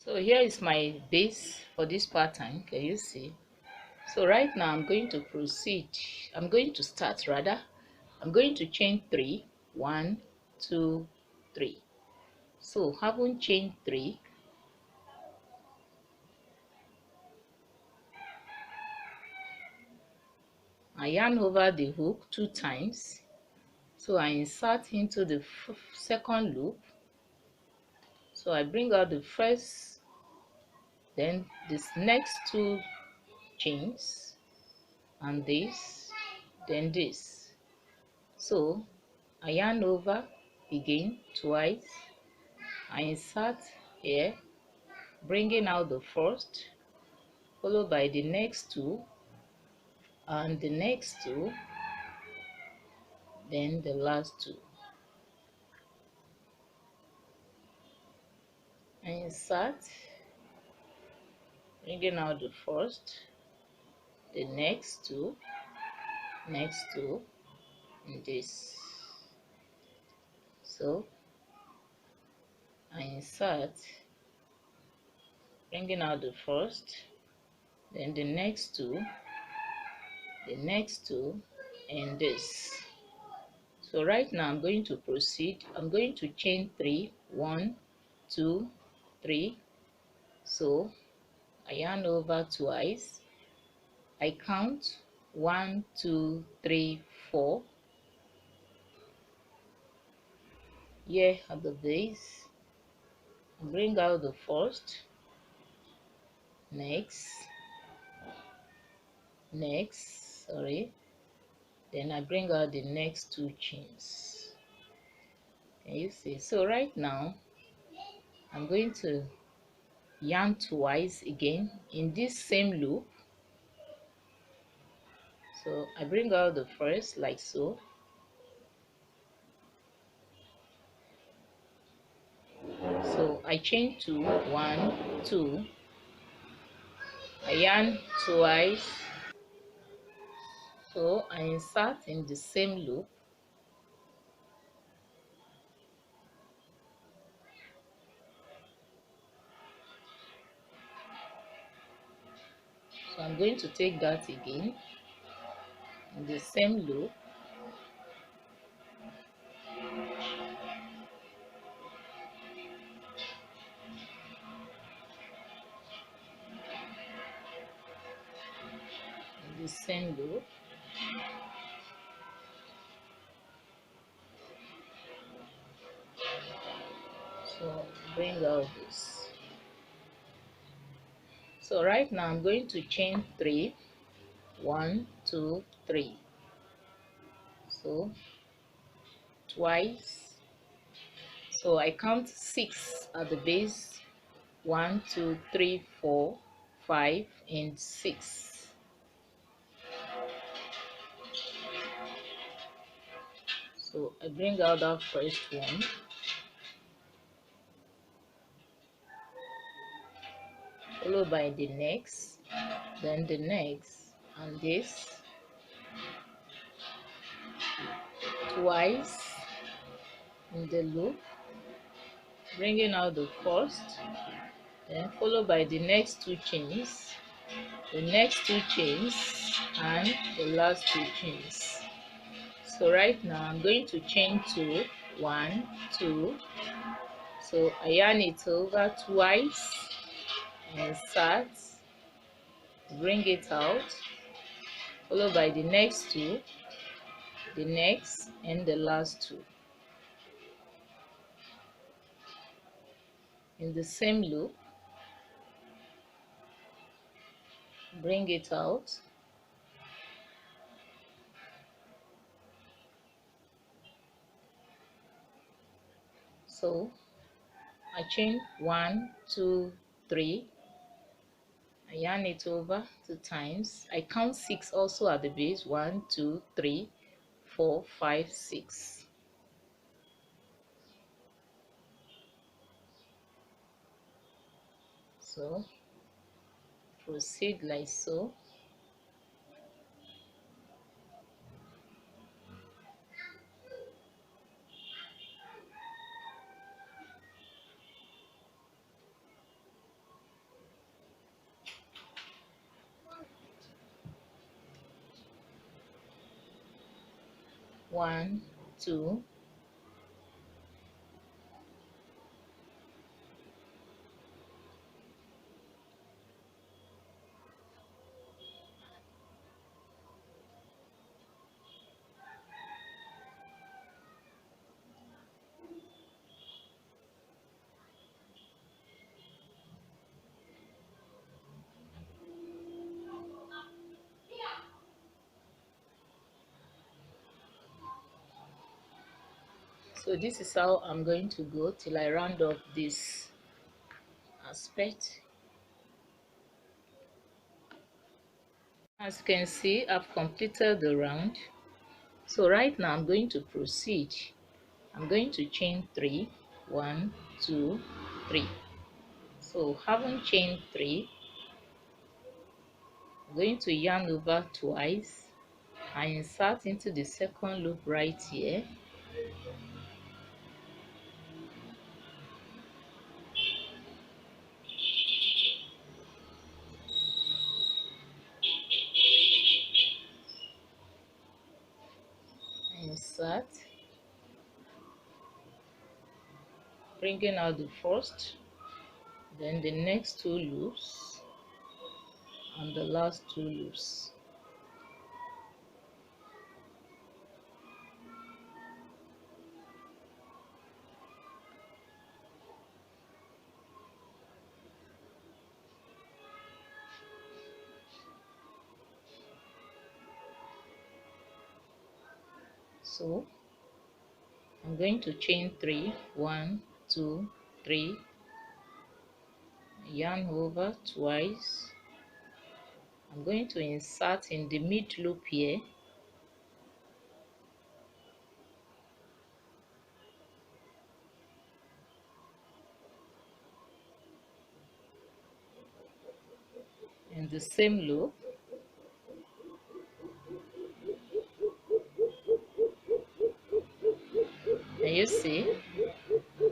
So here is my base for this pattern. Can you see? So right now I'm going to proceed. I'm going to start rather. I'm going to chain 3. 1, 2, 3. So having chained 3, I yarn over the hook 2 times. So I insert into the second loop. So I bring out the first, then this next 2 chains, and this, then this. So I yarn over again twice. I insert here, bringing out the first, followed by the next 2, and the next 2, then the last 2. I insert, bringing out the first, the next 2, and this. So I insert, bringing out the first, then the next 2, and this. So right now I'm going to proceed. I'm going to chain 3. 1, 2, 3. So I yarn over twice. I count 1, 2, 3, 4. Here at the base, bring out the first, next, then I bring out the next 2 chains. Can you see? So right now I'm going to yarn twice again in this same loop. So I bring out the first like so. So I chain 2, 1, 2. I yarn twice. So I insert in the same loop. So I'm going to take that again in the same loop. In the same loop. So bring out this. So right now I'm going to chain 3. 1, 2, 3. So twice. So I count 6 at the base. 1, 2, 3, 4, 5, and 6. So I bring out that first one, followed by the next, then the next, and this twice in the loop, bringing out the first, then followed by the next 2 chains, the next 2 chains, and the last 2 chains. So right now I'm going to chain 2, 1, 2. So I yarn it over twice, insert, bring it out, followed by the next 2, the next, and the last 2 in the same loop. Bring it out, so I chain 1, 2, 3. I yarn it over 2 times. I count 6 also at the base. 1, 2, 3, 4, 5, 6. So proceed like so. 1, 2. So this is how I'm going to go till I round up this aspect. As you can see, I've completed the round. So right now I'm going to proceed. I'm going to chain 3, 1, 2, 3. So having chained 3, I'm going to yarn over twice and insert into the second loop right here. Insert, bringing out the first, then the next 2 loops and the last 2 loops. So I'm going to chain 3, 1, 2, 3, yarn over twice. I'm going to insert in the mid loop here, in the same loop. And you see,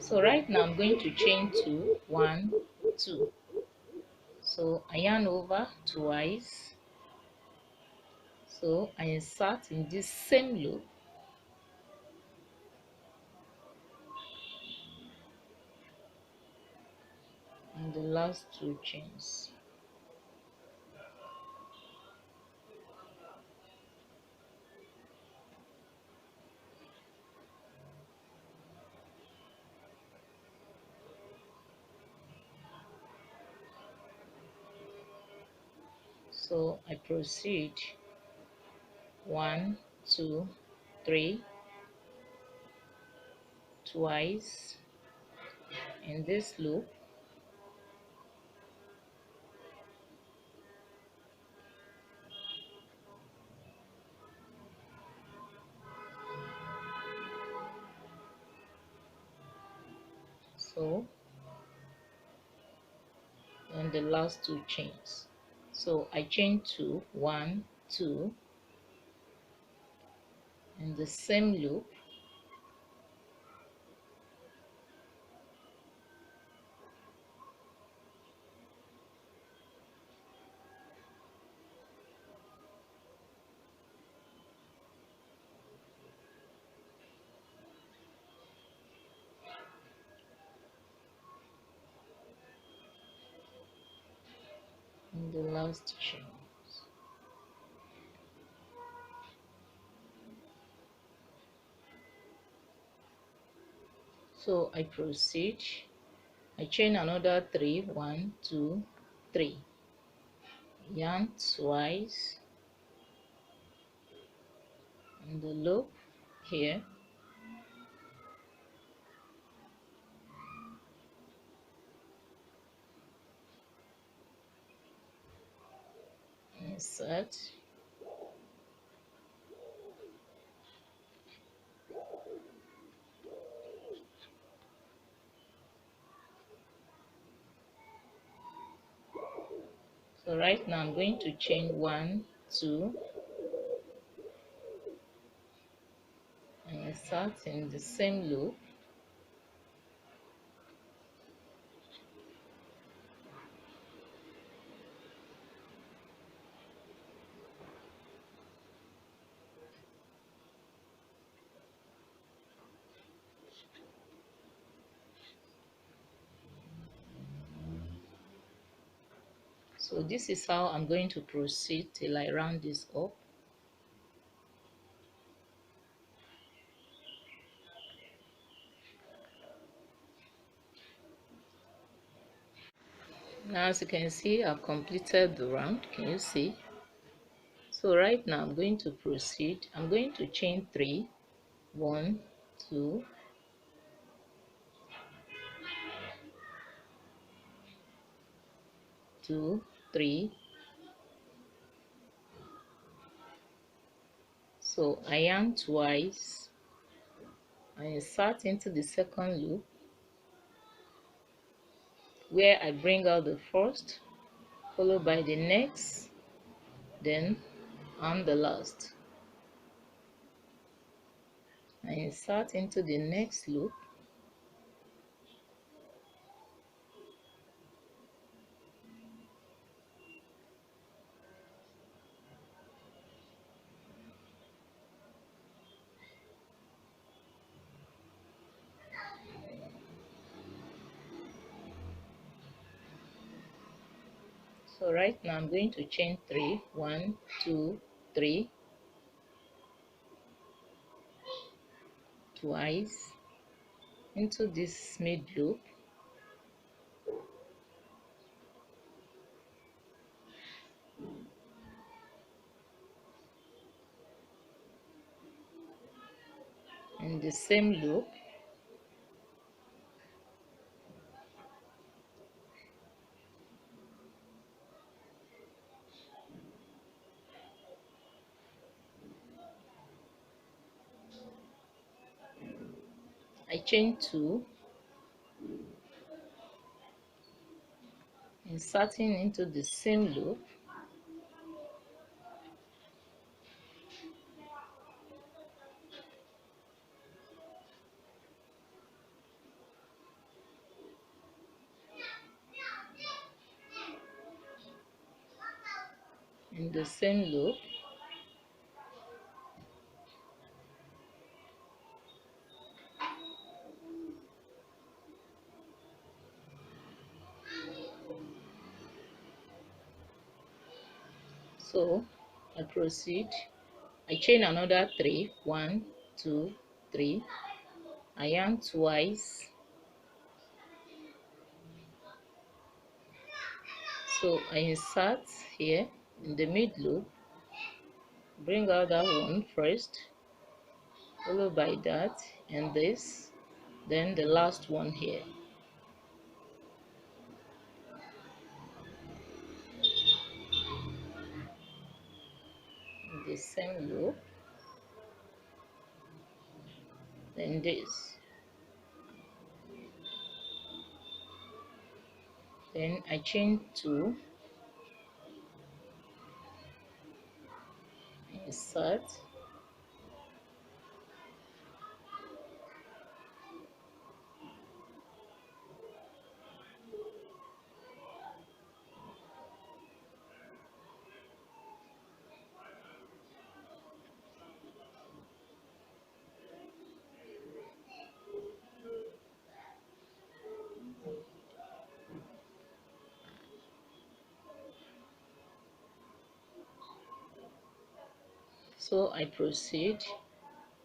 so right now I'm going to chain 2, 1, 2. So I yarn over twice. So I insert in this same loop, in the last 2 chains. So I proceed 1, 2, 3 twice in this loop, so and the last 2 chains. So I chain 2, 1, 2 in the same loop, in the last chain. So I proceed, I chain another 3, 1, 2, 3, yarn twice in the loop here, insert, so right now I'm going to chain 1, 2 and insert in the same loop, So this is how I'm going to proceed till I round this up. Now as you can see, I've completed the round. Can you see? So right now I'm going to proceed. I'm going to chain 3, 1, 2, 2, 3. So I yarn twice, I insert into the second loop where I bring out the first, followed by the next, then on the last. I insert into the next loop, so right now I'm going to chain 3, 1, 2, 3, twice into this mid loop, in the same loop I chain 2, inserting into the same loop, in the same loop, so I proceed. I chain another 3, 1, 2, 3. I yarn twice, so I insert here in the mid loop, bring out that one first, followed by that and this, then the last one here, in the same loop, then this, then I chain 2, insert, so I proceed.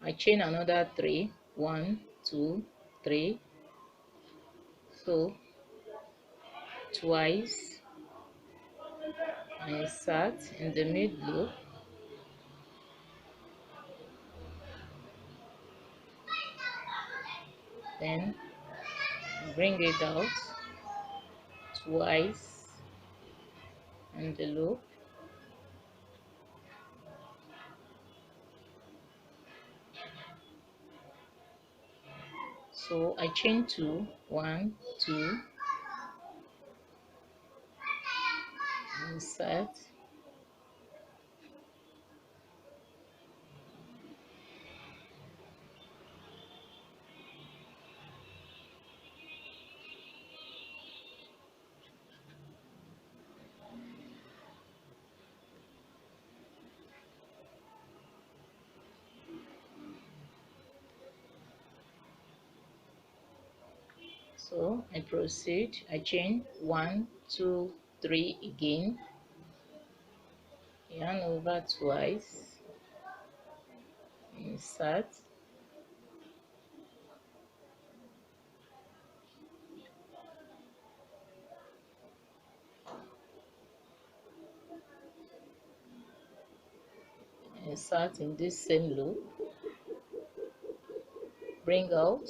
I chain another 3, 1, 2, 3, so twice, I insert in the mid loop, then bring it out twice in the loop, so I chain 2, 1, 2, insert, so I proceed. I chain 1, 2, 3 again, yarn over twice, insert, insert in this same loop, bring out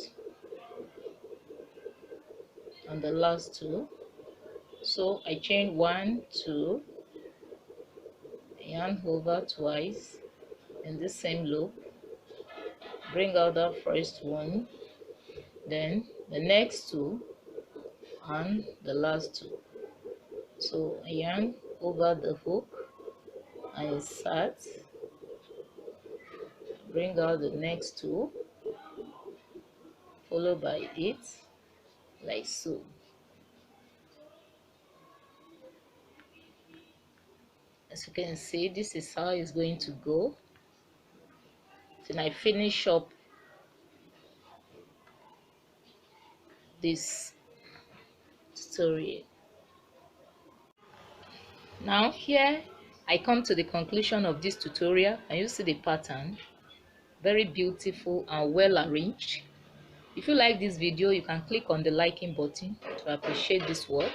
on the last two. So I chain 1, 2, yarn over twice in the same loop, bring out the first one, then the next two and the last two. So I yarn over the hook and insert, bring out the next two, followed by it, like so. As you can see, this is how it's going to go till I finish up this tutorial. Now here I come to the conclusion of this tutorial, and you see the pattern, very beautiful and well arranged. If you like this video, you can click on the liking button to appreciate this work.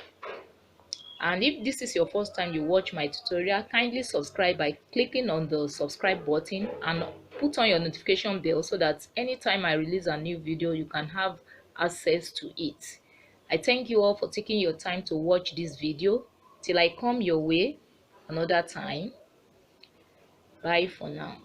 And if this is your first time you watch my tutorial, kindly subscribe by clicking on the subscribe button and put on your notification bell so that anytime I release a new video, you can have access to it. I thank you all for taking your time to watch this video. Till I come your way another time, bye for now.